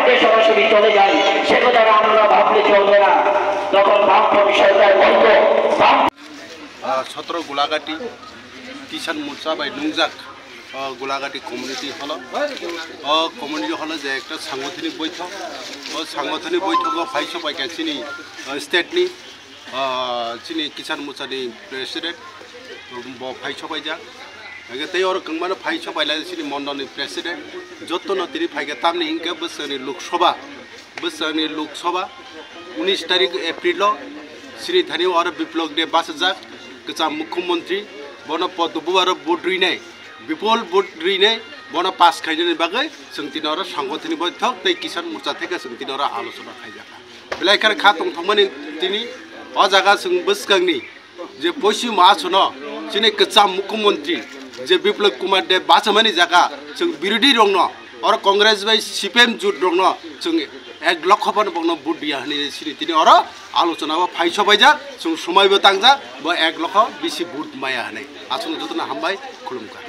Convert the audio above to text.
ভারতে সরাসরি চলে যায়, সে কথা আমরা ভাবলে চলবে না। তখন বামপন্থী সরকার বলতো 17 গোলাঘাটি কিষাণ মোর্চা বাই নুংজাক Golaghati community hall community hall যে একটা সাংগঠনিক বৈঠক সাংগঠনিক বৈঠক ফাইস পাইকা চিনি স্টেটনি চিনি কিষাণ মোর্চাनि প্রেসিডেন্ট ফাইस पाइजा तै और कंगमानो फाइस पाइला चिनि मंडलनि प्रेसिडेंट जतन तिनि फाइगा तामनि हिंके बोसोरनि लोकसभा 19 तारिख एप्रिल श्री थानी और विप्लव दे बासजाक गोजाम मुख्यमंत्री बन पदबु और भोट रईनाय विपुल भोट रईनाय बन पास खाइनायनि बागै जों दिनै और सांगठनिक बैठक तै किसान मोर्चा थेके जों दिनै और आलोचना खाइजाखा बेलायखार खा दंथंमोन दिनै अ जागा जों बोसगांनि जे पश्चिम आसन चिनि गोजाम मुख्यमंत्री जे विप्लव कुमार देव बासमानि जागा जों बिरोधी दङ और कांग्रेस बाय सीपीएम जुट दङ जों 1 लाख बंगनो भोट दिया हनी सिरि तिनि और आलोचना फाइस पाइजा जों समायबो तांजा 1 लाख बिसि भोट माया हनै आसन जतन हामबाय खुलुमगा।